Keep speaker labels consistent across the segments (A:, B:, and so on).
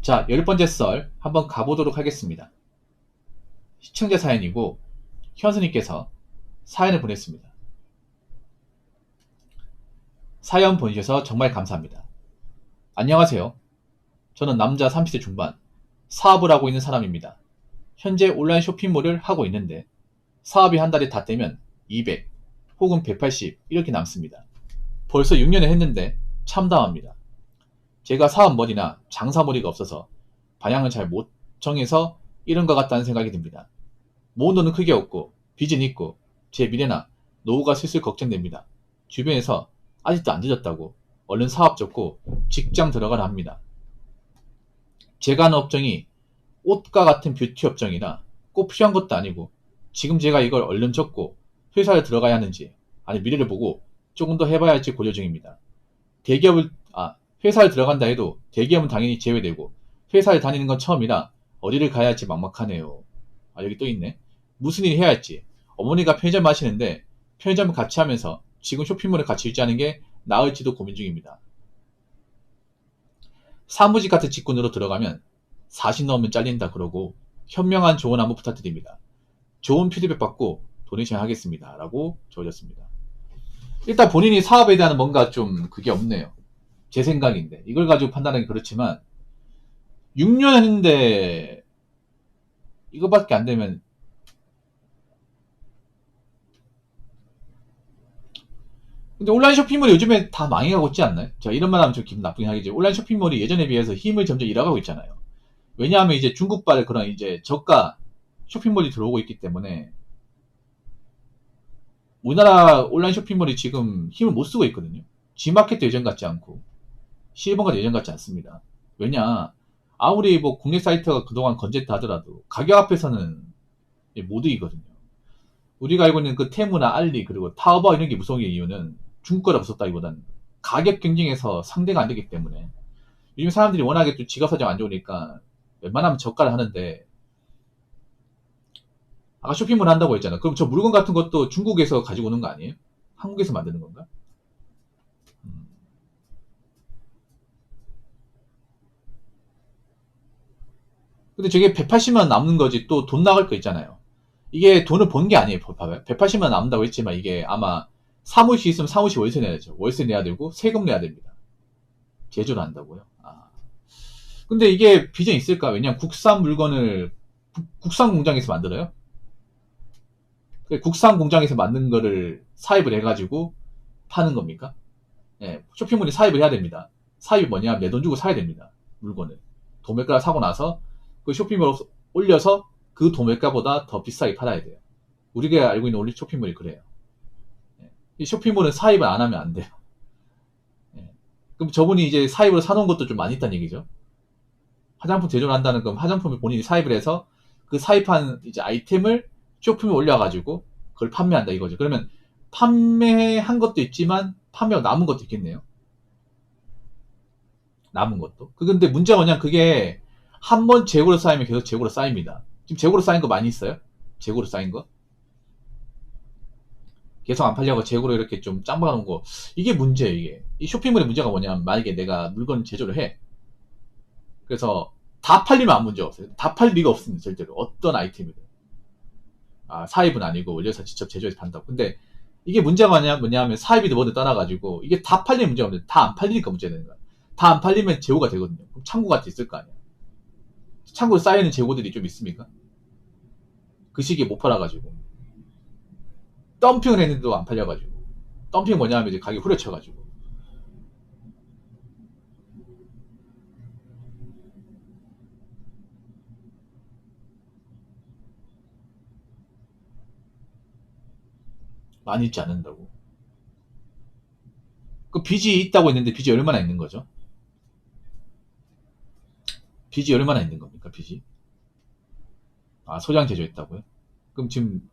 A: 자, 10번째 썰 한번 가보도록 하겠습니다. 시청자 사연이고 현수님께서 사연을 보냈습니다. 사연 보내주셔서 정말 감사합니다. 안녕하세요. 저는 남자 30대 중반, 사업을 하고 있는 사람입니다. 현재 온라인 쇼핑몰을 하고 있는데 사업이 한 달에 다 떼면 200 혹은 180 이렇게 남습니다. 벌써 6년을 했는데 참담합니다. 제가 사업머리나 장사머리가 없어서 방향을 잘 못 정해서 이런 것 같다는 생각이 듭니다. 모은 돈은 크게 없고 빚은 있고 제 미래나 노후가 슬슬 걱정됩니다. 주변에서 아직도 안 늦었다고 얼른 사업 접고 직장 들어가라 합니다. 제가 하는 업종이 옷과 같은 뷰티 업종이라 꼭 필요한 것도 아니고 지금 제가 이걸 얼른 접고 회사에 들어가야 하는지 아니 미래를 보고 조금 더 해봐야 할지 고려 중입니다. 대기업을 회사에 들어간다 해도 대기업은 당연히 제외되고 회사에 다니는 건 처음이라 어디를 가야 할지 막막하네요. 여기 또 있네. 무슨 일 해야 할지. 어머니가 편의점 하시는데 편의점을 같이 하면서 지금 쇼핑몰을 같이 유지하는 게 나을지도 고민 중입니다. 사무직 같은 직군으로 들어가면 40 넘으면 잘린다 그러고 현명한 조언 한번 부탁드립니다. 좋은 피드백 받고 도네이션 하겠습니다. 라고 적어줬습니다. 일단 본인이 사업에 대한 뭔가 좀 그게 없네요. 제 생각인데 이걸 가지고 판단하기 그렇지만 6년 했는데 이거밖에 안 되면 근데 온라인 쇼핑몰이 요즘에 다 망해가고 있지 않나요? 제가 이런 말 하면 좀 기분 나쁘긴 하겠지. 온라인 쇼핑몰이 예전에 비해서 힘을 점점 잃어가고 있잖아요. 왜냐하면 이제 중국발 그런 이제 저가 쇼핑몰이 들어오고 있기 때문에 우리나라 온라인 쇼핑몰이 지금 힘을 못 쓰고 있거든요. G마켓도 예전 같지 않고 실버가 예전 같지 않습니다. 왜냐 아무리 뭐 국내 사이트가 그동안 건재다 하더라도 가격 앞에서는 못 이기거든요. 우리가 알고 있는 그 테무나 알리 그리고 타오바오 이런 게 무서운 이유는 중국 거라 무섭다기보다는 가격 경쟁에서 상대가 안 되기 때문에 요즘 사람들이 워낙에 또 지갑 사정 안 좋으니까 웬만하면 저가를 하는데 아까 쇼핑몰 한다고 했잖아. 그럼 저 물건 같은 것도 중국에서 가지고 오는 거 아니에요? 한국에서 만드는 건가? 음. 근데 저게 180만 원 남는 거지 또 돈 나갈 거 있잖아요. 이게 돈을 번 게 아니에요. 봐봐요. 180만 원 남는다고 했지만 이게 아마 사무실 있으면 사무실 월세 내야죠. 월세 내야 되고 세금 내야 됩니다. 제조를 한다고요? 근데 이게 비전 있을까? 왜냐면 국산 물건을 국산 공장에서 만들어요. 국산 공장에서 만든 거를 사입을 해가지고 파는 겁니까? 예, 쇼핑몰이 사입을 해야 됩니다. 사입이 뭐냐? 내 돈 주고 사야 됩니다. 물건을. 도매가 사고 나서 그 쇼핑몰 올려서 그 도매가보다 더 비싸게 팔아야 돼요. 우리가 알고 있는 올리 쇼핑몰이 그래요. 예. 이 쇼핑몰은 사입을 안 하면 안 돼요. 예. 그럼 저분이 이제 사입으로 사놓은 것도 좀 많이 있다는 얘기죠. 화장품 제조를 한다는 건 화장품을 본인이 사입을 해서 그 사입한 이제 아이템을 쇼핑에 올려가지고 그걸 판매한다 이거죠. 그러면 판매한 것도 있지만 판매하고 남은 것도 있겠네요. 남은 것도. 근데 문제가 뭐냐 그게 한 번 재고로 쌓이면 계속 재고로 쌓입니다. 지금 재고로 쌓인 거 많이 있어요? 재고로 쌓인 거? 계속 안 팔려고 재고로 이렇게 좀 짱박아 놓은 거. 이게 문제예요, 이게. 이 쇼핑몰의 문제가 뭐냐면 만약에 내가 물건 제조를 해. 그래서 다 팔리면 아무 문제 없어요. 다 팔 리가 없습니다, 절대로. 어떤 아이템이든. 사입은 아니고 올려서 직접 제조해서 판다고. 근데 이게 문제가 뭐냐면 사입이든 뭐든 떠나가지고 이게 다 팔리면 문제가 없는데 다 안 팔리니까 문제가 되는 거야. 다 안 팔리면 재고가 되거든요. 그럼 창고가 있을 거 아니야. 창고에 쌓여있는 재고들이 좀 있습니까? 그 시기에 못 팔아가지고. 덤핑을 했는데도 안 팔려가지고. 덤핑 뭐냐면 이제 가격 후려쳐가지고. 많이 있지 않는다고. 그 빚이 있다고 했는데 빚이 얼마나 있는 거죠? 빚이 얼마나 있는 겁니까, 빚이? 소장 제조했다고요? 그럼 지금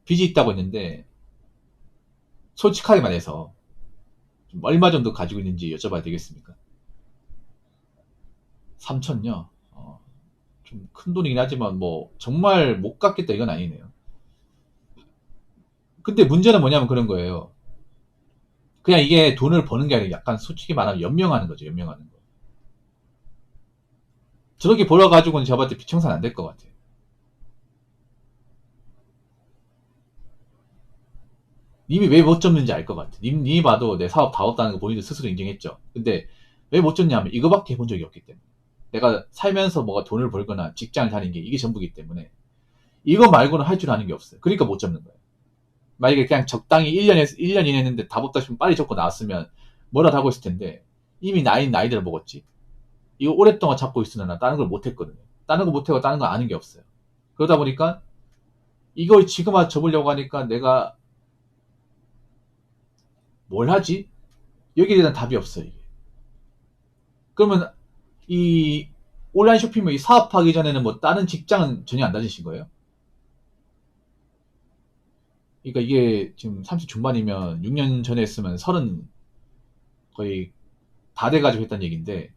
A: 빚이 있다고 했는데 솔직하게 말해서 얼마 정도 가지고 있는지 여쭤봐야 되겠습니까? 3천요? 좀 큰 돈이긴 하지만 뭐 정말 못 갚겠다 이건 아니네요. 근데 문제는 뭐냐면 그런 거예요. 그냥 이게 돈을 버는 게 아니라 약간 솔직히 말하면 연명하는 거죠. 연명하는 거. 저렇게 벌어가지고는 제가 봤을 때 비청산 안 될 것 같아요. 님이 왜 못 접는지 알 것 같아. 님이 봐도 내 사업 다 없다는 거 본인도 스스로 인정했죠. 근데 왜 못 접냐면 이거밖에 해본 적이 없기 때문에. 내가 살면서 뭐가 돈을 벌거나 직장을 다니는 게 이게 전부기 때문에 이거 말고는 할 줄 아는 게 없어요. 그러니까 못 접는 거예요. 만약에 그냥 적당히 1년 이냈는데 답 없다 싶으면 빨리 접고 나왔으면 뭐라도 하고 있을 텐데 이미 나이들을 먹었지. 이거 오랫동안 잡고 있으나 다른 걸 못했거든요. 다른 거 못하고 다른 거 아는 게 없어요. 그러다 보니까 이걸 지금 와서 접으려고 하니까 내가 뭘 하지? 여기에 대한 답이 없어요. 이게. 그러면 이 온라인 쇼핑몰 이 사업하기 전에는 뭐 다른 직장은 전혀 안 다니신 거예요? 그러니까 이게 지금 30 중반이면 6년 전에 했으면 30 거의 다 돼가지고 했단 얘기인데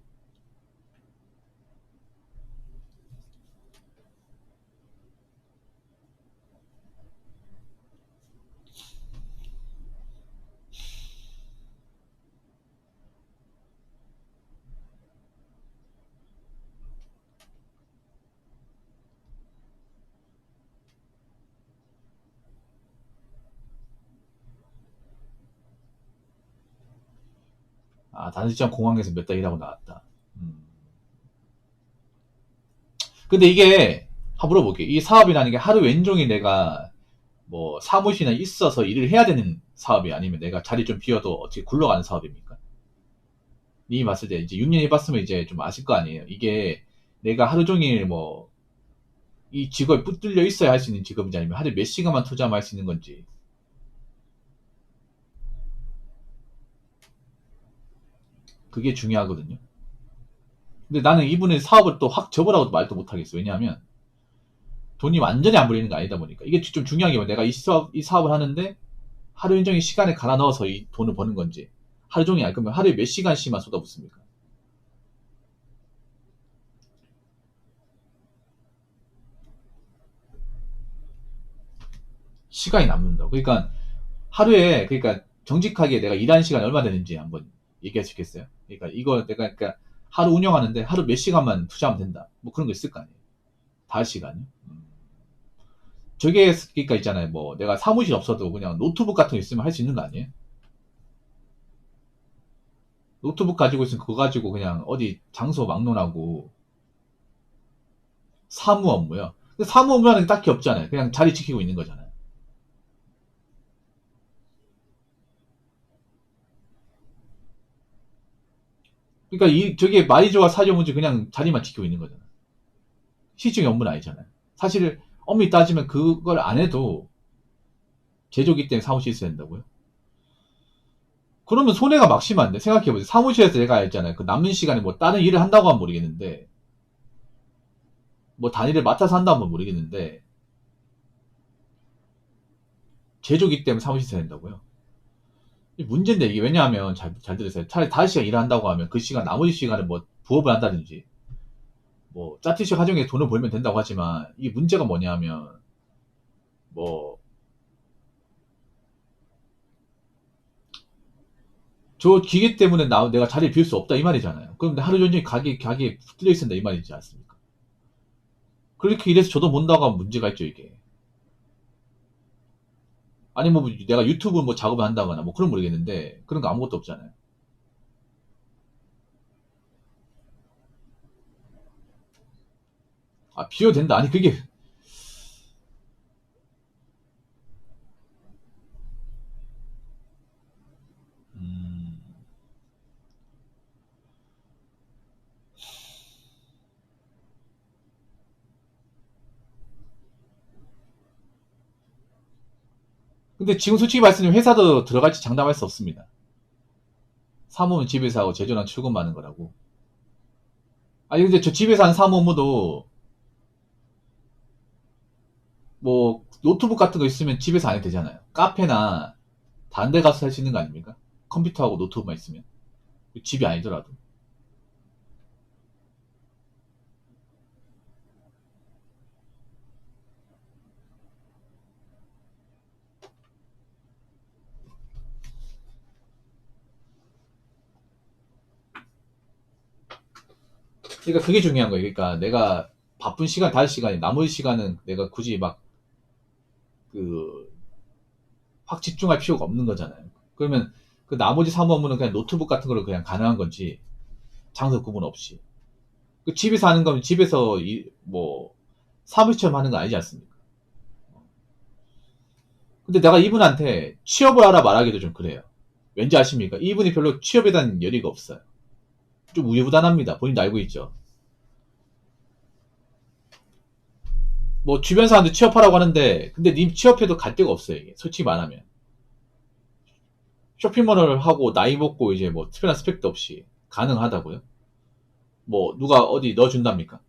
A: 단시장 공항에서 몇 달 일하고 나왔다. 근데 이게 한번 물어볼게. 이 사업이라는 게 하루 왼종일 내가 뭐 사무실에 있어서 일을 해야 되는 사업이 아니면 내가 자리 좀 비워도 어떻게 굴러가는 사업입니까? 니 봤을 때 이제 6년 해봤으면 이제 좀 아실 거 아니에요. 이게 내가 하루 종일 뭐 이 직업에 붙들려 있어야 할 수 있는 직업인지 아니면 하루에 몇 시간만 투자하면 할 수 있는 건지 그게 중요하거든요. 근데 나는 이분의 사업을 또 확 접으라고 말도 못하겠어. 왜냐하면 돈이 완전히 안 벌리는 거 아니다 보니까 이게 좀 중요한 게 내가 이 사업을 하는데 하루 종일 시간에 갈아 넣어서 이 돈을 버는 건지 하루 종일 할 거면 하루에 몇 시간씩만 쏟아붓습니까? 시간이 남는다. 그러니까 하루에 그러니까 정직하게 내가 일하는 시간이 얼마 되는지 한번 얘기할 수 있겠어요? 그러니까 이거 내가 그러니까 하루 운영하는데 하루 몇 시간만 투자하면 된다. 뭐 그런 거 있을 거 아니에요. 다 할 시간이. 저게 그러니까 있잖아요. 뭐 내가 사무실 없어도 그냥 노트북 같은 거 있으면 할 수 있는 거 아니에요? 노트북 가지고 있으면 그거 가지고 그냥 어디 장소 막론하고 사무 업무요. 근데 사무 업무라는 게 딱히 없잖아요. 그냥 자리 지키고 있는 거잖아요. 그러니까 저게 말이 좋아 사지 뭔지 그냥 자리만 지키고 있는 거잖아요. 실질적인 업무는 아니잖아요. 사실 엄밀히 따지면 그걸 안 해도 제조기 때문에 사무실에 있어야 된다고요? 그러면 손해가 막심한데 생각해보세요. 사무실에서 내가 했잖아요. 그 남는 시간에 뭐 다른 일을 한다고 하면 모르겠는데 뭐 단일을 맡아서 한다면 모르겠는데 제조기 때문에 사무실에 있어야 된다고요? 문제인데 이게 왜냐하면 잘 들으세요. 차라리 5시간 일을 한다고 하면 그 시간 나머지 시간에 뭐 부업을 한다든지 뭐 짜투시 가정에 돈을 벌면 된다고 하지만 이게 문제가 뭐냐면 뭐 저 기계 때문에 내가 자리를 비울 수 없다 이 말이잖아요. 그럼 하루 종일 가게에 붙들려 있는다 이 말이지 않습니까? 그렇게 일해서 저도 본다고 하면 문제가 있죠 이게. 아니 뭐 내가 유튜브 뭐 작업을 한다거나 뭐 그런 모르겠는데 그런 거 아무것도 없잖아요. 비워도 된다. 아니 그게 음, 근데 지금 솔직히 말씀드리면 회사도 들어갈지 장담할 수 없습니다. 사무는 집에서 하고 제조는 출근하는 거라고. 아니 근데 저 집에서 하는 사무 업무도 뭐 노트북 같은 거 있으면 집에서 안 해도 되잖아요. 카페나 다른 데 가서 할 수 있는 거 아닙니까? 컴퓨터하고 노트북만 있으면. 집이 아니더라도. 그러니까 그게 중요한 거예요. 그러니까 내가 바쁜 시간, 5시간이, 나머지 시간은 내가 굳이 막, 그, 확 집중할 필요가 없는 거잖아요. 그러면 그 나머지 사무 업무는 그냥 노트북 같은 걸로 그냥 가능한 건지, 장소 구분 없이. 그 집에서 하는 거면 집에서 뭐, 사무실처럼 하는 거 아니지 않습니까? 근데 내가 이분한테 취업을 하라 말하기도 좀 그래요. 왠지 아십니까? 이분이 별로 취업에 대한 열의가 없어요. 좀 우유부단합니다. 본인도 알고 있죠. 뭐 주변 사람들 취업하라고 하는데 근데 님 취업해도 갈 데가 없어요. 이게 솔직히 말하면 쇼핑몰을 하고 나이 먹고 이제 뭐 특별한 스펙도 없이 가능하다고요? 뭐 누가 어디 넣어준답니까?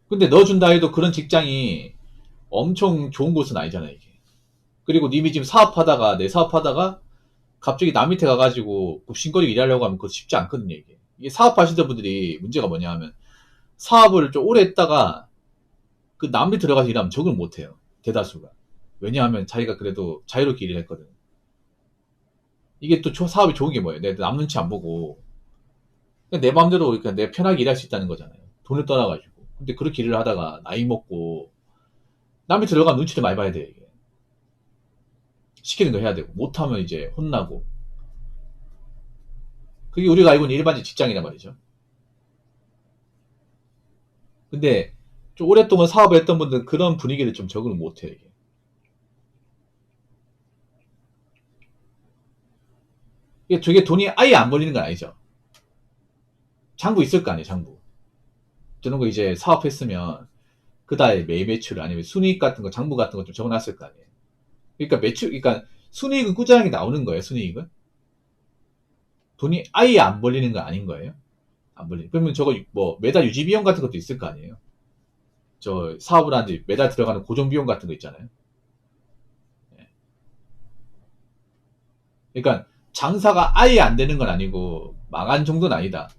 A: 근데 넣어준다 해도 그런 직장이 엄청 좋은 곳은 아니잖아요. 이게. 그리고 님이 지금 사업하다가 내 사업하다가 갑자기 남 밑에 가가지고 굽신거리게 일하려고 하면 그거 쉽지 않거든요. 이게 사업하시던 분들이 문제가 뭐냐 하면 사업을 좀 오래 했다가 그 남미 들어가서 일하면 적응을 못해요. 대다수가. 왜냐하면 자기가 그래도 자유롭게 일을 했거든. 이게 또 사업이 좋은 게 뭐예요? 내 남 눈치 안 보고 그냥 내 마음대로 그러니까 내 편하게 일할 수 있다는 거잖아요. 돈을 떠나가지고. 근데 그렇게 일을 하다가 나이 먹고 남이 들어가면 눈치를 많이 봐야 돼요. 이게. 시키는 거 해야 되고 못하면 이제 혼나고 그게 우리가 알고 있는 일반적 직장이란 말이죠. 근데 좀 오랫동안 사업을 했던 분들은 그런 분위기를 좀 적응을 못해요. 이게 저게 돈이 아예 안 벌리는 건 아니죠. 장부 있을 거 아니에요, 장부. 저런 거 이제 사업했으면 그 달에 매일 매출 아니면 순이익 같은 거, 장부 같은 거 좀 적어놨을 거 아니에요. 그러니까 그러니까 순이익은 꾸준하게 나오는 거예요, 순이익은. 돈이 아예 안 벌리는 건 아닌 거예요. 안 벌리는. 그러면 저거 뭐 매달 유지 비용 같은 것도 있을 거 아니에요. 저 사업을 하는데 매달 들어가는 고정 비용 같은 거 있잖아요. 예. 그러니까 장사가 아예 안 되는 건 아니고 망한 정도는 아니다.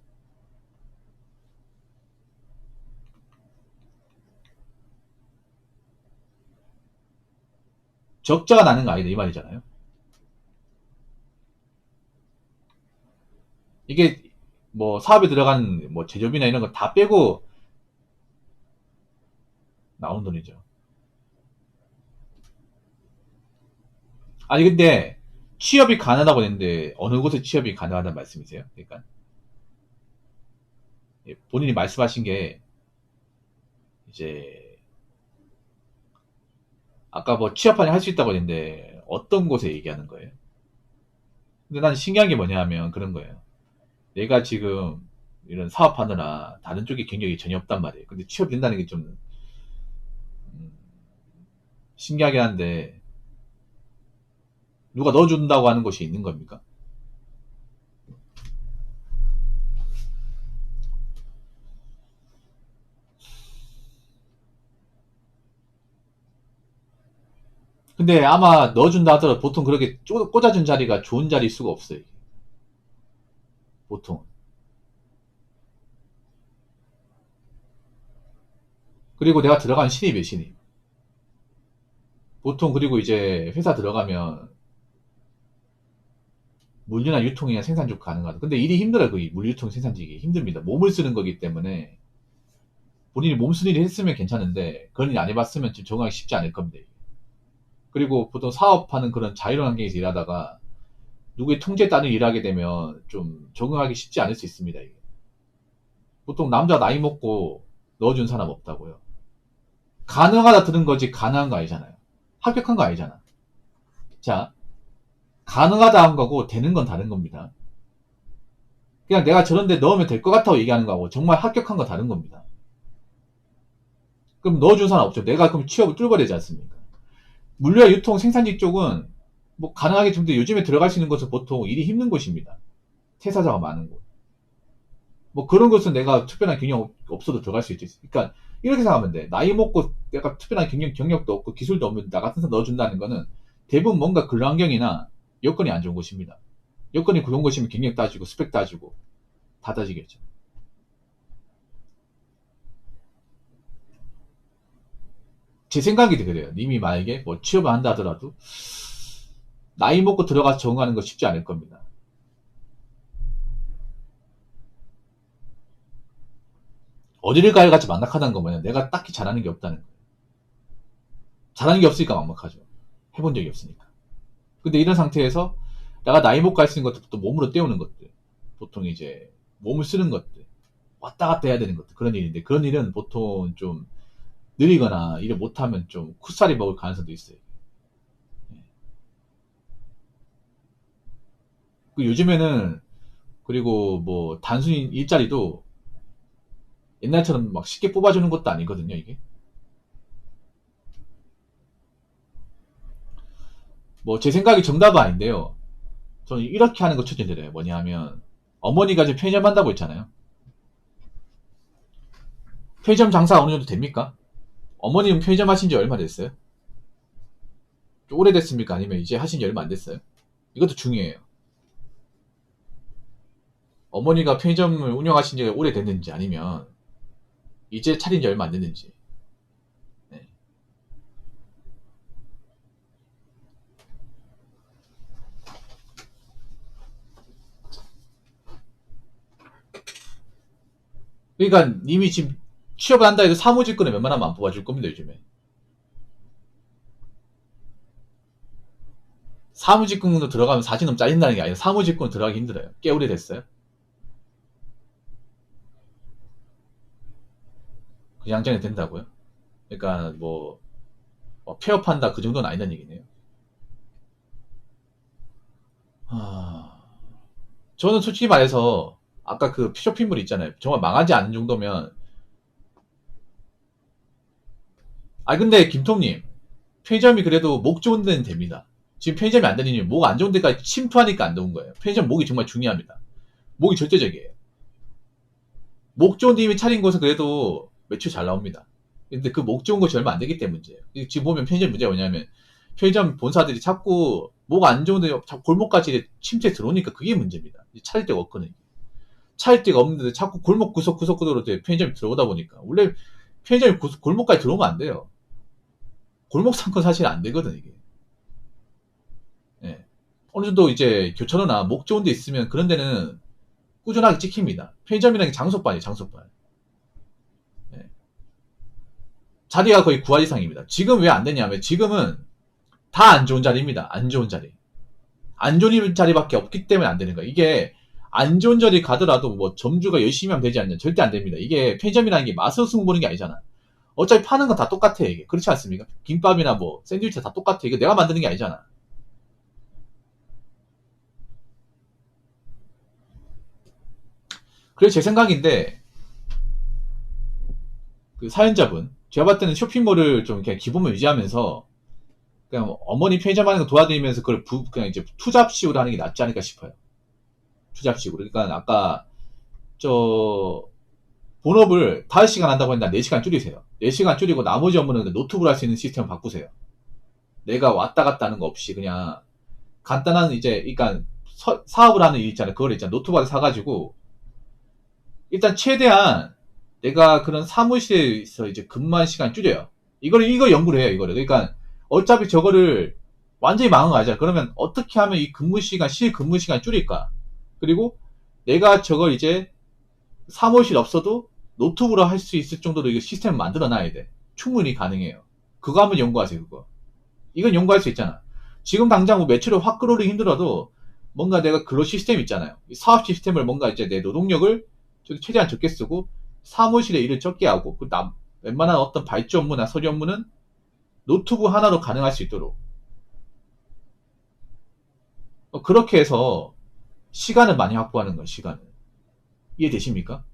A: 적자가 나는 거 아니다 이 말이잖아요. 이게 뭐 사업에 들어간 뭐 제조비나 이런 거 다 빼고 나온 돈이죠. 아니 근데 취업이 가능하다고 했는데 어느 곳에 취업이 가능하다는 말씀이세요? 그러니까 본인이 말씀하신 게 이제 아까 뭐 취업하냐 할 수 있다고 했는데 어떤 곳에 얘기하는 거예요? 근데 난 신기한 게 뭐냐 하면 그런 거예요. 내가 지금 이런 사업하느라 다른 쪽에 경력이 전혀 없단 말이에요. 근데 취업된다는 게 좀 신기하긴 한데 누가 넣어준다고 하는 곳이 있는 겁니까? 근데 아마 넣어준다 하더라도 보통 그렇게 꽂아준 자리가 좋은 자리일 수가 없어요. 보통. 그리고 내가 들어간 신입이에요, 신입. 보통 그리고 이제 회사 들어가면 물류나 유통이나 생산직 가능하다. 근데 일이 힘들어요, 그 물류통 생산직이. 힘듭니다. 몸을 쓰는 거기 때문에 본인이 몸 쓰는 일을 했으면 괜찮은데 그런 일 안 해봤으면 좀 적응하기 쉽지 않을 겁니다. 그리고 보통 사업하는 그런 자유로운 환경에서 일하다가 누구의 통제에 따른 일을 하게 되면 좀 적응하기 쉽지 않을 수 있습니다. 이게. 보통 남자 나이 먹고 넣어준 사람 없다고요. 가능하다 들은 거지 가능한 거 아니잖아요. 합격한 거 아니잖아. 자, 가능하다 한 거고 되는 건 다른 겁니다. 그냥 내가 저런데 넣으면 될 것 같다고 얘기하는 거하고 정말 합격한 거 다른 겁니다. 그럼 넣어준 사람 없죠. 내가 그럼 취업을 뚫어야 되지 않습니까? 물류와 유통 생산직 쪽은 뭐 가능하게 좀 더 요즘에 들어갈 수 있는 것은 보통 일이 힘든 곳입니다. 퇴사자가 많은 곳. 뭐 그런 것은 내가 특별한 경력 없어도 들어갈 수 있지. 그러니까 이렇게 생각하면 돼. 나이 먹고 내가 특별한 경력도 없고 기술도 없는 나 같은 사람 넣어준다는 거는 대부분 뭔가 근로환경이나 여건이 안 좋은 곳입니다. 여건이 좋은 곳이면 경력 따지고 스펙 따지고 다 따지겠죠. 제 생각이 그래요. 님이 만약에 뭐 취업을 한다 하더라도 나이 먹고 들어가서 적응하는 거 쉽지 않을 겁니다. 어디를 가야 같이 막막하다는 건 뭐냐. 내가 딱히 잘하는 게 없다는 거예요. 잘하는 게 없으니까 막막하죠. 해본 적이 없으니까. 근데 이런 상태에서 내가 나이 못 갈 수 있는 것도 몸으로 때우는 것들. 보통 이제 몸을 쓰는 것들. 왔다 갔다 해야 되는 것들. 그런 일인데 그런 일은 보통 좀 느리거나 일을 못하면 좀 쿠사리 먹을 가능성도 있어요. 그 요즘에는 그리고 뭐 단순히 일자리도 옛날처럼 막 쉽게 뽑아주는 것도 아니거든요, 이게. 뭐 제 생각이 정답은 아닌데요. 저는 이렇게 하는 거 추천드려요. 뭐냐 하면 어머니가 지금 편의점 한다고 했잖아요. 편의점 장사 어느 정도 됩니까? 어머니는 편의점 하신 지 얼마 됐어요? 좀 오래됐습니까? 아니면 이제 하신 지 얼마 안 됐어요? 이것도 중요해요. 어머니가 편의점을 운영하신 지가 오래됐는지 아니면 이제 차린 지 얼마 안 됐는지. 네. 그러니까 님이 지금 취업을 한다 해도 사무직군에 웬만하면 안 뽑아줄 겁니다, 요즘에. 사무직군으로 들어가면 사실 너무 짜린다는 게 아니라 사무직군 들어가기 힘들어요. 꽤 오래됐어요. 그 양전이 된다고요? 그러니까 뭐 폐업한다 그 정도는 아니란 얘기네요. 하... 저는 솔직히 말해서 아까 그 쇼핑몰 있잖아요. 정말 망하지 않는 정도면 근데 김통님 편의점이 그래도 목 좋은 데는 됩니다. 지금 편의점이 안 되는 이유는 목 안 좋은 데까지 침투하니까 안 좋은 거예요. 편의점 목이 정말 중요합니다. 목이 절대적이에요. 목 좋은 데이미 차린 곳은 그래도 매출 잘 나옵니다. 근데 그 목 좋은 곳이 얼마 안 되기 때문에 문제예요. 지금 보면 편의점 문제가 뭐냐면 편의점 본사들이 자꾸 목 안 좋은데 자꾸 골목까지 침투해 들어오니까 그게 문제입니다. 차릴 데가 없거든요. 차릴 데가 없는데 자꾸 골목 구석구석으로 편의점이 들어오다 보니까 원래 편의점이 골목까지 들어오면 안 돼요. 골목 상권 사실 안 되거든 이게. 예. 어느 정도 이제 교차로나 목 좋은 데 있으면 그런 데는 꾸준하게 찍힙니다. 편의점이라는 게 장소빨이에요, 장소빨. 예. 자리가 거의 9할 이상입니다. 지금 왜 안 되냐면 지금은 다 안 좋은 자리입니다. 안 좋은 자리. 안 좋은 자리밖에 없기 때문에 안 되는 거예요. 이게 안 좋은 자리 가더라도 뭐 점주가 열심히 하면 되지 않냐. 절대 안 됩니다. 이게 편의점이라는 게 맛으로 승부 보는 게 아니잖아. 어차피 파는 건 다 똑같아, 이게. 그렇지 않습니까? 김밥이나 뭐 샌드위치 다 똑같아. 이거 내가 만드는 게 아니잖아. 그래서 제 생각인데 그 사연자분 제가 봤을 때는 쇼핑몰을 좀 그냥 기본만 유지하면서 그냥 어머니 편의점 하는 거 도와드리면서 그걸 그냥 이제 투잡식으로 하는 게 낫지 않을까 싶어요. 투잡식으로. 그러니까 아까 저 본업을 5시간 한다고 했는데 4시간 줄이세요. 4시간 줄이고 나머지 업무는 노트북으로 할 수 있는 시스템을 바꾸세요. 내가 왔다 갔다 하는 거 없이 그냥 간단한 이제 그러니까 사업을 하는 일 있잖아요. 그걸 있잖아요. 노트북을 사가지고 일단 최대한 내가 그런 사무실에서 이제 근무한 시간 줄여요. 이거 연구를 해요, 이거를. 그러니까 어차피 저거를 완전히 망한 거 아니잖아. 그러면 어떻게 하면 이 근무 시간, 실 근무 시간 줄일까? 그리고 내가 저걸 이제 사무실 없어도 노트북으로 할 수 있을 정도로 이거 시스템을 만들어 놔야 돼. 충분히 가능해요. 그거 한번 연구하세요, 그거. 이건 연구할 수 있잖아. 지금 당장 뭐 매출을 확 끌어오르기 힘들어도 뭔가 내가 근로 시스템 있잖아요. 사업 시스템을 뭔가 이제 내 노동력을 최대한 적게 쓰고 사무실에 일을 적게 하고 웬만한 어떤 발주 업무나 서류 업무는 노트북 하나로 가능할 수 있도록 그렇게 해서 시간을 많이 확보하는 거예요. 시간을. 이해되십니까?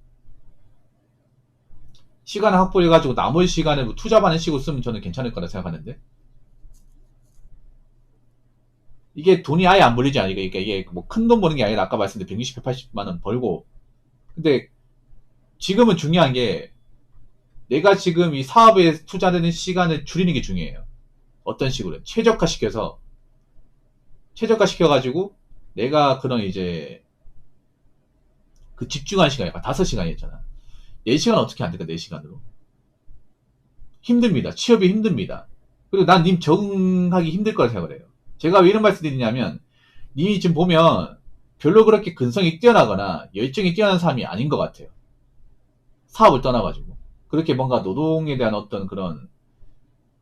A: 시간을 확보해가지고 나머지 시간에 뭐 투자받는 식으로 쓰면 저는 괜찮을 거라 생각하는데 이게 돈이 아예 안 벌리지 않으니까 이게 뭐 큰 돈 버는 게 아니라 아까 말씀드린 120, 180만 원 벌고 근데 지금은 중요한 게 내가 지금 이 사업에 투자되는 시간을 줄이는 게 중요해요. 어떤 식으로 최적화시켜가지고 내가 그런 이제 그 집중한 시간이 아까 5시간이었잖아. 4시간 어떻게 안 될까? 4시간으로 힘듭니다. 취업이 힘듭니다. 그리고 난 님 적응하기 힘들 거라 생각을 해요. 제가 왜 이런 말씀 드리냐면 님이 지금 보면 별로 그렇게 근성이 뛰어나거나 열정이 뛰어난 사람이 아닌 것 같아요. 사업을 떠나가지고. 그렇게 뭔가 노동에 대한 어떤 그런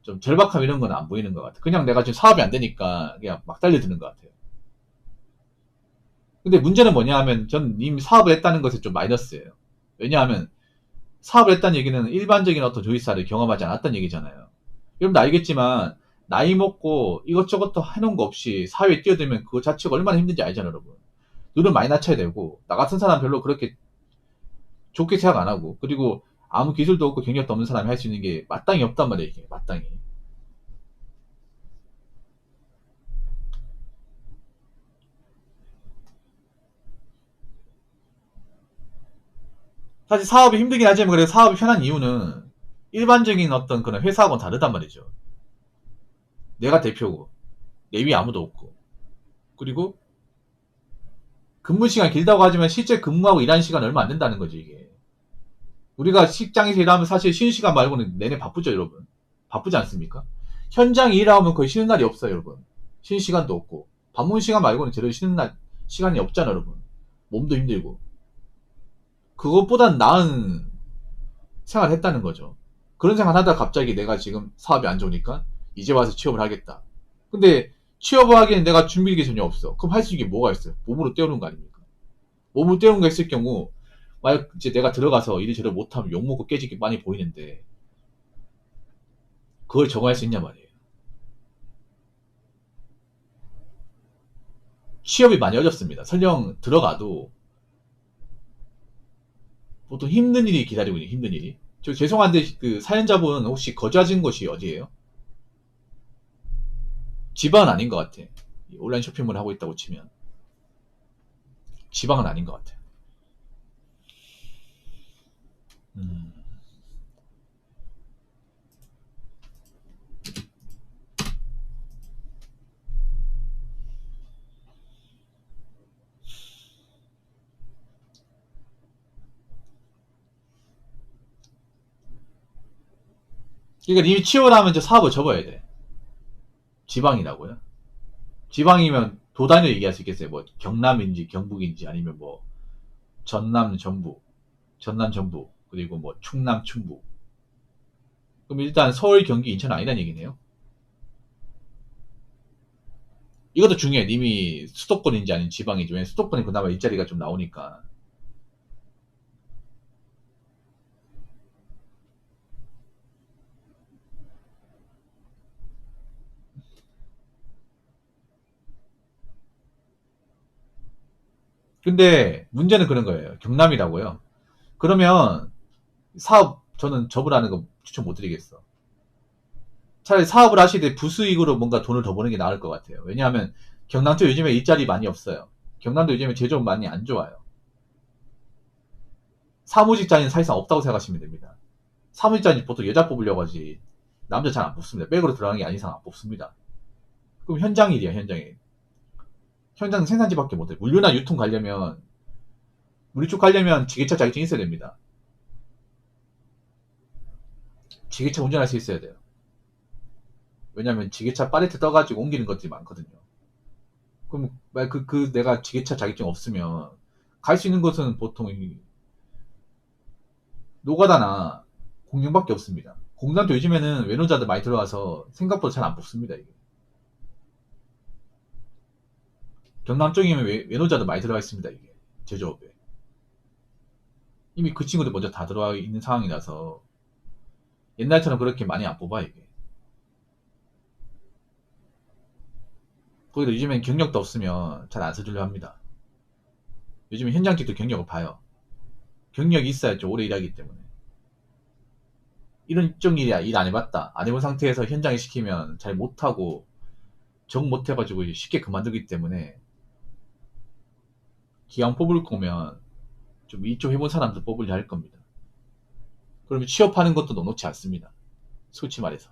A: 좀 절박함 이런 건 안 보이는 것 같아. 그냥 내가 지금 사업이 안 되니까 그냥 막 달려드는 것 같아요. 근데 문제는 뭐냐 하면 전 이미 사업을 했다는 것에 좀 마이너스예요. 왜냐하면 사업을 했다는 얘기는 일반적인 어떤 조이사를 경험하지 않았다는 얘기잖아요. 여러분도 알겠지만 나이 먹고 이것저것 해놓은 거 없이 사회에 뛰어들면 그거 자체가 얼마나 힘든지 알잖아요, 여러분. 눈을 많이 낮춰야 되고 나 같은 사람 별로 그렇게 좋게 생각 안 하고 그리고 아무 기술도 없고 경력도 없는 사람이 할 수 있는 게 마땅히 없단 말이에요, 이게 마땅히. 사실 사업이 힘들긴 하지만 그래도 사업이 편한 이유는 일반적인 어떤 그런 회사하고는 다르단 말이죠. 내가 대표고 내 위에 아무도 없고 그리고 근무 시간 길다고 하지만 실제 근무하고 일하는 시간 얼마 안 된다는 거지 이게. 우리가 직장에서 일하면 사실 쉬는 시간 말고는 내내 바쁘죠, 여러분. 바쁘지 않습니까? 현장 일하면 거의 쉬는 날이 없어요, 여러분. 쉬는 시간도 없고 밥 먹는 시간 말고는 제대로 쉬는 날 시간이 없잖아, 여러분. 몸도 힘들고 그것보단 나은 생활을 했다는 거죠. 그런 생활 하다가 갑자기 내가 지금 사업이 안 좋으니까 이제 와서 취업을 하겠다. 근데 취업을 하기엔 내가 준비된 게 전혀 없어. 그럼 할 수 있는 게 뭐가 있어요? 몸으로 때우는 거 아닙니까? 몸으로 때우는 거 있을 경우 만약 이제 내가 들어가서 이리저리 못하면 욕먹고 깨지기 많이 보이는데 그걸 적응할 수 있냐 말이에요. 취업이 많이 어렵습니다. 설령 들어가도 보통 힘든 일이 기다리고 있는 힘든 일이. 저 죄송한데 그 사연자분 혹시 거주하신 곳이 어디예요? 지방은 아닌 것 같아. 온라인 쇼핑몰을 하고 있다고 치면 지방은 아닌 것 같아. 음. 그러니까 이미 취업을 하면 저 사업을 접어야 돼. 지방이라고요? 지방이면 도단위로 얘기할 수 있겠어요. 뭐 경남인지 경북인지 아니면 뭐 전남 전북, 전남 전북 그리고 뭐 충남 충북. 그럼 일단 서울 경기 인천 아니란 얘기네요. 이것도 중요해. 님이 수도권인지 아닌 지방인지. 왜냐면 수도권이 그나마 일자리가 좀 나오니까. 근데 문제는 그런 거예요. 경남이라고요. 그러면 사업 저는 접으라는 거 추천 못 드리겠어. 차라리 사업을 하시되 부수익으로 뭔가 돈을 더 버는 게 나을 것 같아요. 왜냐하면 경남도 요즘에 일자리 많이 없어요. 경남도 요즘에 제조업 많이 안 좋아요. 사무직자는 사실상 없다고 생각하시면 됩니다. 사무직자는 보통 여자 뽑으려고 하지 남자 잘 안 뽑습니다. 백으로 들어가는 게 아닌 이상 안 뽑습니다. 그럼 현장 일이야, 현장 일. 현장 생산지밖에 못해. 물류나 유통 가려면 물류 쪽 가려면 지게차 자격증 있어야 됩니다. 지게차 운전할 수 있어야 돼요. 왜냐면 지게차 팔레트 떠가지고 옮기는 것들이 많거든요. 그럼 내가 지게차 자격증 없으면 갈 수 있는 곳은 보통 노가다나 공장밖에 없습니다. 공장도 요즘에는 외노자들 많이 들어와서 생각보다 잘 안 뽑습니다. 이게. 경남 쪽이면 외노자도 많이 들어가 있습니다. 이게 제조업에 이미 그 친구들 먼저 다 들어와 있는 상황이라서 옛날처럼 그렇게 많이 안 뽑아 이게. 거기도 요즘엔 경력도 없으면 잘 안 써주려 합니다. 요즘에 현장직도 경력을 봐요. 경력이 있어야 좀 오래 일하기 때문에. 이런 쪽 일이야. 일 안 해봤다. 안 해본 상태에서 현장에 시키면 잘 못하고 정 못해가지고 쉽게 그만두기 때문에 기왕 뽑을 거면 좀 이쪽 해본 사람들 뽑으려 할 겁니다. 그러면 취업하는 것도 녹록지 않습니다. 솔직히 말해서.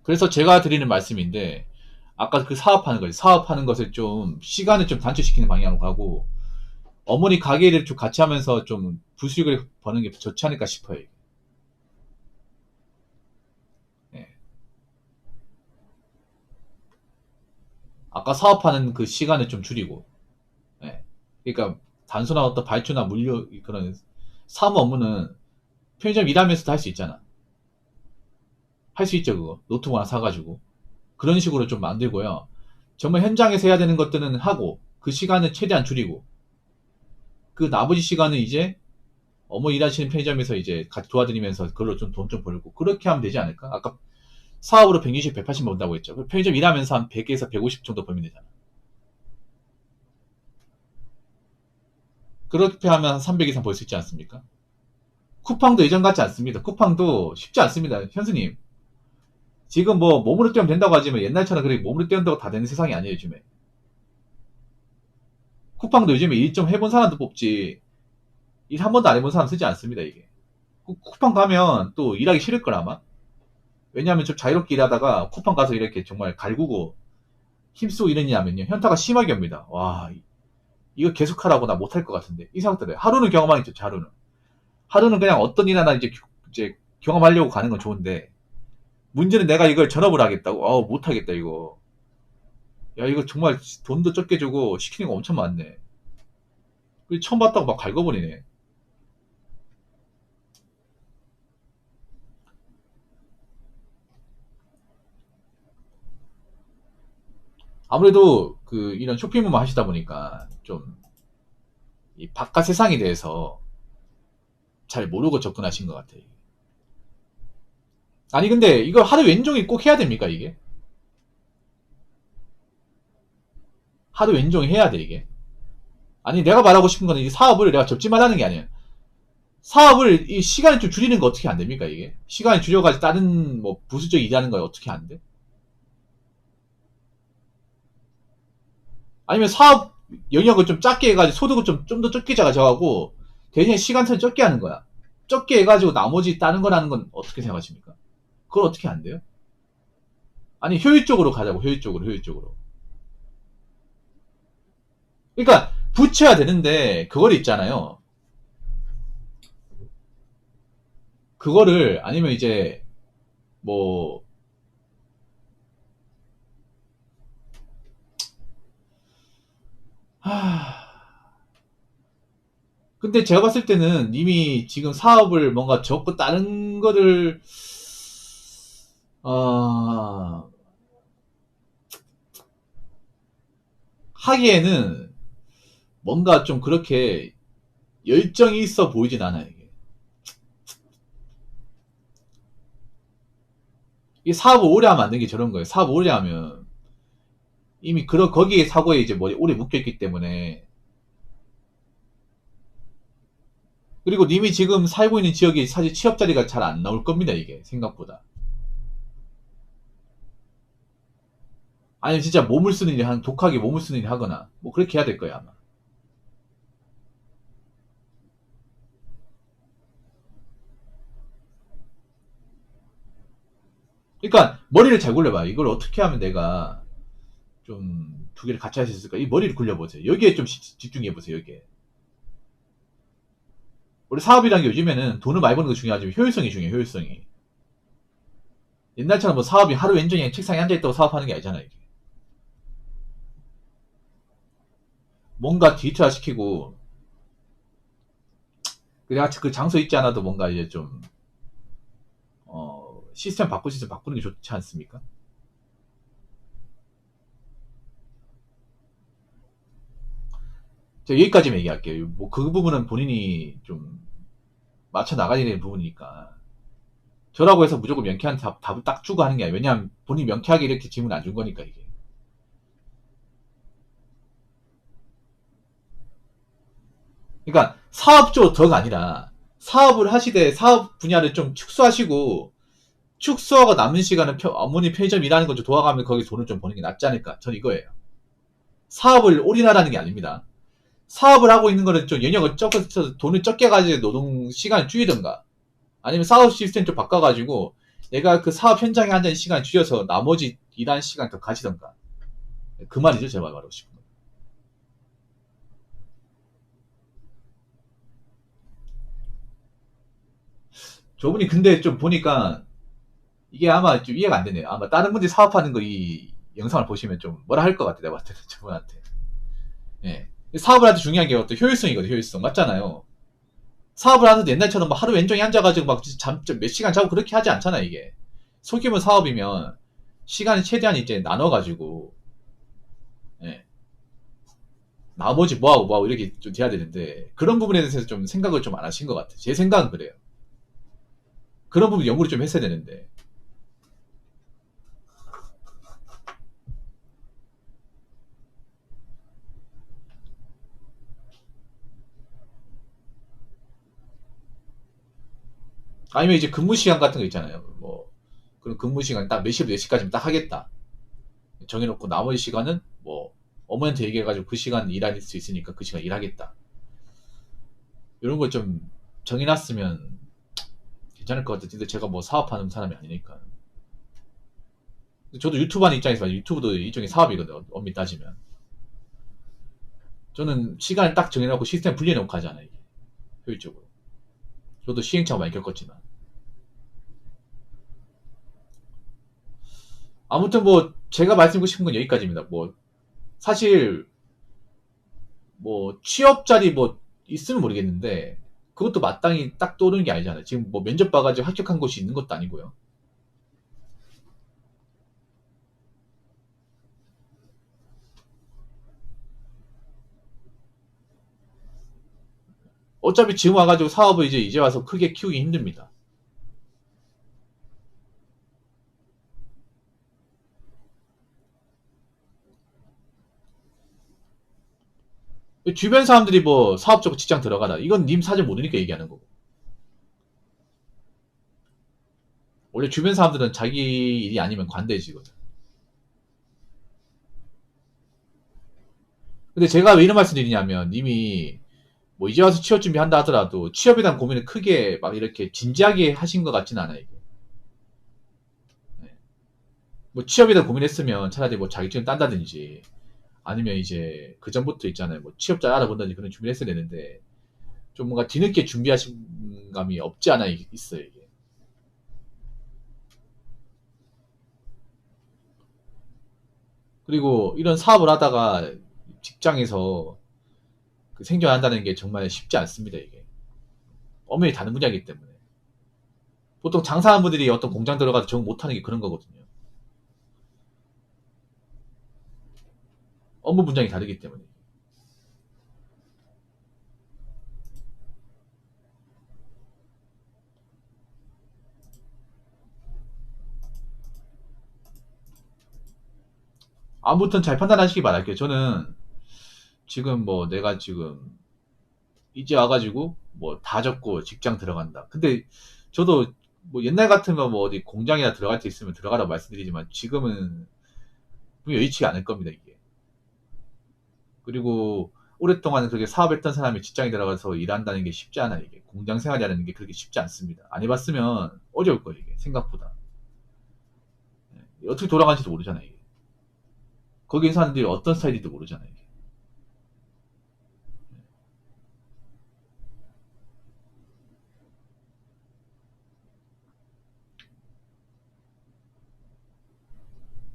A: 그래서 제가 드리는 말씀인데 아까 그 사업하는 거 사업하는 것을 좀 시간을 좀 단축시키는 방향으로 가고 어머니 가게를 좀 같이 하면서 좀 부수익을 버는 게 좋지 않을까 싶어요. 예. 아까 사업하는 그 시간을 좀 줄이고 예. 그러니까 단순한 어떤 발주나 물류 그런 사무 업무는 편의점 일하면서도 할 수 있잖아. 할 수 있죠, 그거. 노트북 하나 사가지고. 그런 식으로 좀 만들고요. 정말 현장에서 해야 되는 것들은 하고, 그 시간을 최대한 줄이고, 그 나머지 시간은 이제 어머 일하시는 편의점에서 이제 같이 도와드리면서 그걸로 좀 돈 좀 벌고, 그렇게 하면 되지 않을까? 아까 사업으로 120, 180 번다고 했죠. 편의점 일하면서 한 100에서 150 정도 벌면 되잖아. 그렇게 하면 한 300 이상 벌 수 있지 않습니까? 쿠팡도 예전 같지 않습니다. 쿠팡도 쉽지 않습니다. 현수님. 지금 뭐 몸으로 뛰면 된다고 하지만 옛날처럼 그렇게 몸으로 뛰는다고 다 되는 세상이 아니에요, 요즘에. 쿠팡도 요즘에 일 좀 해본 사람도 뽑지, 일 한 번도 안 해본 사람 쓰지 않습니다, 이게. 쿠팡 가면 또 일하기 싫을 걸 아마? 왜냐하면 좀 자유롭게 일하다가 쿠팡 가서 이렇게 정말 갈구고 힘쓰고 이러냐면요, 현타가 심하게 옵니다. 와, 이거 계속하라고 나 못할 것 같은데. 이 생각 들어요. 하루는 경험하겠죠, 하루는. 하루는 그냥 어떤 일 하나 이제 경험하려고 가는 건 좋은데, 문제는 내가 이걸 전업을 하겠다고? 못하겠다, 이거. 야, 이거 정말 돈도 적게 주고 시키는 거 엄청 많네. 처음 봤다고 막 갈궈버리네. 아무래도 이런 쇼핑몰만 하시다 보니까 좀 이 바깥 세상에 대해서 잘 모르고 접근하신 것 같아요. 아니 근데 이거 하루 왼종일 꼭 해야 됩니까 이게? 하루 왼종일 해야 돼 이게? 아니 내가 말하고 싶은 거는 이 사업을 내가 접지 말라는 게 아니에요. 사업을 이 시간을 좀 줄이는 거 어떻게 안 됩니까 이게? 시간을 줄여가지고 다른 뭐 부수적 일하는 거 어떻게 안 돼? 아니면 사업 영역을 좀 작게 해가지고 소득을 좀 더 적게 잡아가지고 대신에 시간차를 적게 하는 거야. 적게 해가지고 나머지 다른 거라는 건 어떻게 생각하십니까? 그걸 어떻게 안 돼요? 아니 효율적으로 가자고, 효율적으로. 그러니까 붙여야 되는데 그걸 있잖아요. 그거를 아니면 이제 뭐 근데 제가 봤을 때는 이미 지금 사업을 뭔가 접고 다른 거를 어, 하기에는 뭔가 좀 그렇게 열정이 있어 보이진 않아요. 이게 사업을 오래 하면 안 되는 게 저런 거예요. 사업 오래 하면 이미 거기에 사고에 이제 뭐 오래 묶여있기 때문에. 그리고 님이 지금 살고 있는 지역이 사실 취업 자리가 잘 안 나올 겁니다, 이게 생각보다. 아니 진짜 몸을 쓰는 일 독하게 몸을 쓰는 일 하거나 뭐 그렇게 해야 될 거야 아마. 그러니까 머리를 잘 굴려봐요. 이걸 어떻게 하면 내가 좀 두 개를 같이 할 수 있을까? 이 머리를 굴려보세요. 여기에 좀 집중해보세요. 여기에. 우리 사업이라는 게 요즘에는 돈을 많이 버는 거 중요하지만 효율성이 중요해요. 효율성이. 옛날처럼 뭐 사업이 하루 왼종일 책상에 앉아있다고 사업하는 게 아니잖아요. 이게. 뭔가 디지털화 시키고 내가 그 장소 있지 않아도 뭔가 이제 좀 시스템 바꾸는 게 좋지 않습니까? 제가 여기까지만 얘기할게요. 뭐 그 부분은 본인이 좀 맞춰 나가야 되는 부분이니까. 저라고 해서 무조건 명쾌한 답을 딱 주고 하는 게 아니에요. 왜냐하면 본인이 명쾌하게 이렇게 질문 안 준 거니까 이게. 그러니까 사업 쪽으로 더가 아니라 사업을 하시되 사업 분야를 좀 축소하시고 축소하고 남는 시간은 어머니 편의점 일하는 거 좀 도와가면 거기 돈을 좀 버는 게 낫지 않을까. 전 이거예요. 사업을 올인하라는 게 아닙니다. 사업을 하고 있는 거는 좀 영역을 적어서 돈을 적게 가지고 노동 시간을 줄이든가 아니면 사업 시스템 좀 바꿔가지고 내가 그 사업 현장에 앉아 있는 시간 줄여서 나머지 일하는 시간 더 가지던가. 그 말이죠. 제가 말하고 싶은 거. 저분이 근데 좀 보니까 이게 아마 좀 이해가 안 되네요. 아마 다른 분들이 사업하는 거 이 영상을 보시면 좀 뭐라 할 것 같아. 내가 봤을 때 저분한테. 예. 사업을 할 때 중요한 게 어떤 효율성이거든. 효율성 맞잖아요. 사업을 하는데 옛날처럼 막 하루 왼종일 앉아가지고 막 몇 시간 자고 그렇게 하지 않잖아, 이게. 소규모 사업이면 시간을 최대한 이제 나눠가지고, 예. 나머지 뭐하고 이렇게 좀 돼야 되는데, 그런 부분에 대해서 좀 생각을 좀 안 하신 것 같아요. 제 생각은 그래요. 그런 부분 연구를 좀 했어야 되는데. 아니면 이제 근무 시간 같은 거 있잖아요. 뭐, 그런 근무 시간 딱 몇 시부터 몇 시까지만 딱 하겠다. 정해놓고 나머지 시간은 뭐, 어머니한테 얘기해가지고 그 시간 일할 수 있으니까 그 시간 일하겠다. 이런 걸 좀 정해놨으면 괜찮을 것 같아요. 근데 제가 뭐 사업하는 사람이 아니니까. 저도 유튜브 하는 입장에서 유튜브도 일종의 사업이거든요. 엄밀히 따지면. 저는 시간을 딱 정해놓고 시스템 분리해놓고 하잖아요. 이게. 효율적으로. 저도 시행착오 많이 겪었지만. 아무튼 뭐 제가 말씀드리고 싶은 건 여기까지입니다. 뭐 사실 뭐 취업 자리 뭐 있으면 모르겠는데 그것도 마땅히 딱 떠오르는 게 아니잖아요. 지금 뭐 면접 봐가지고 합격한 곳이 있는 것도 아니고요. 어차피 지금 와가지고 사업을 이제 와서 크게 키우기 힘듭니다. 주변 사람들이 뭐 사업적으로 직장 들어가라. 이건 님 사실 모르니까 얘기하는 거고. 원래 주변 사람들은 자기 일이 아니면 관대해지거든. 근데 제가 왜 이런 말씀 드리냐면 님이 뭐 이제 와서 취업 준비한다 하더라도 취업에 대한 고민을 크게 막 이렇게 진지하게 하신 것 같지는 않아요. 이게. 네. 뭐 취업에 대한 고민했으면 차라리 뭐 자격증 딴다든지 아니면 이제 그 전부터 있잖아요. 뭐 취업자 알아본다든지 그런 준비를 했어야 되는데 좀 뭔가 뒤늦게 준비하신 감이 없지 않아 있어요. 이게. 그리고 이런 사업을 하다가 직장에서 그 생존한다는 게 정말 쉽지 않습니다. 이게 엄연히 다른 분야이기 때문에 보통 장사하는 분들이 어떤 공장 들어가서 정 못하는 게 그런 거거든요. 업무 분장이 다르기 때문에. 아무튼 잘 판단하시기 바랄게요. 저는 지금 뭐 내가 지금 이제 와가지고 뭐 다 접고 직장 들어간다. 근데 저도 뭐 옛날 같으면 뭐 어디 공장이나 들어갈 수 있으면 들어가라고 말씀드리지만 지금은 여의치 않을 겁니다, 이게. 그리고 오랫동안 그렇게 사업했던 사람이 직장에 들어가서 일한다는 게 쉽지 않아요, 이게. 공장 생활이라는 게 그렇게 쉽지 않습니다. 안 해봤으면 어려울 거예요, 이게. 생각보다. 어떻게 돌아가는지도 모르잖아요, 이게. 거기 사람들이 어떤 스타일인지도 모르잖아요, 이게.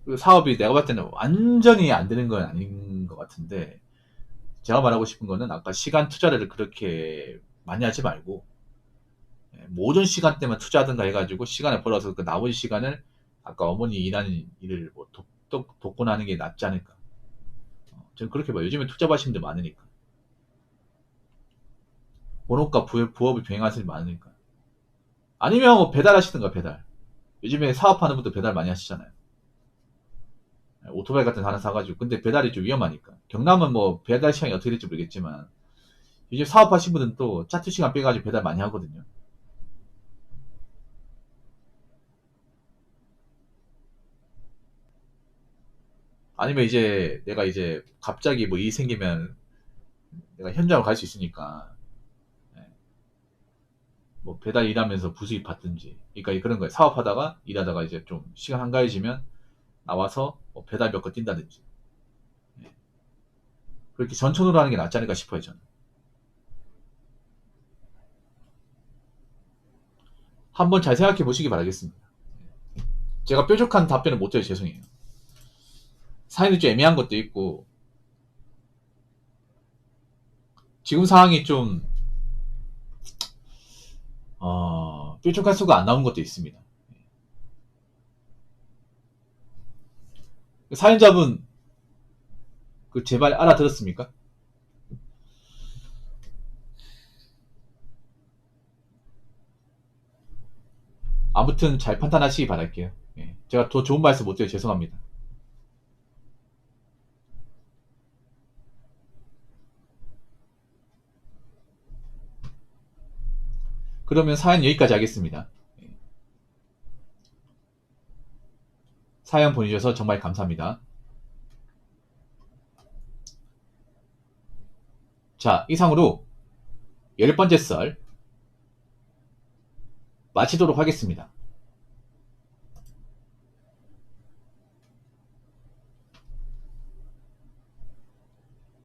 A: 그 사업이 내가 봤을 때는 완전히 안 되는 건 아닌 것 같은데, 제가 말하고 싶은 거는 아까 시간 투자를 그렇게 많이 하지 말고, 모든 시간대만 투자하든가 해가지고 시간을 벌어서 그 나머지 시간을 아까 어머니 일하는 일을 뭐 돕거나 하는 게 낫지 않을까. 저는 그렇게 봐요. 요즘에 투자 하시는 분들 많으니까. 본업과 부업을 병행하시는 분들 많으니까. 아니면 뭐 배달하시든가 배달. 요즘에 사업하는 분들 배달 많이 하시잖아요. 오토바이 같은 거 하나 사가지고. 근데 배달이 좀 위험하니까. 경남은 뭐 배달 시간이 어떻게 될지 모르겠지만 요즘 사업하신 분들은 또 짜투 시간 빼가지고 배달 많이 하거든요. 아니면 이제 내가 이제 갑자기 뭐 일이 생기면 내가 현장으로 갈 수 있으니까 예, 뭐 배달 일하면서 부수입 받든지 그러니까 그런 거예요. 사업하다가 일하다가 이제 좀 시간 한가해지면 나와서 뭐 배달 몇 거 뛴다든지 예, 그렇게 전천후로 하는 게 낫지 않을까 싶어요. 저는 한번 잘 생각해 보시기 바라겠습니다. 제가 뾰족한 답변을 못 드려 죄송해요. 사연이 좀 애매한 것도 있고 지금 상황이 좀 뾰족한 수가 안 나온 것도 있습니다. 사연자분 제발 알아들었습니까? 아무튼 잘 판단하시기 바랄게요. 제가 더 좋은 말씀 못 드려 죄송합니다. 그러면 사연 여기까지 하겠습니다. 사연 보내주셔서 정말 감사합니다. 자, 이상으로 10번째 썰 마치도록 하겠습니다.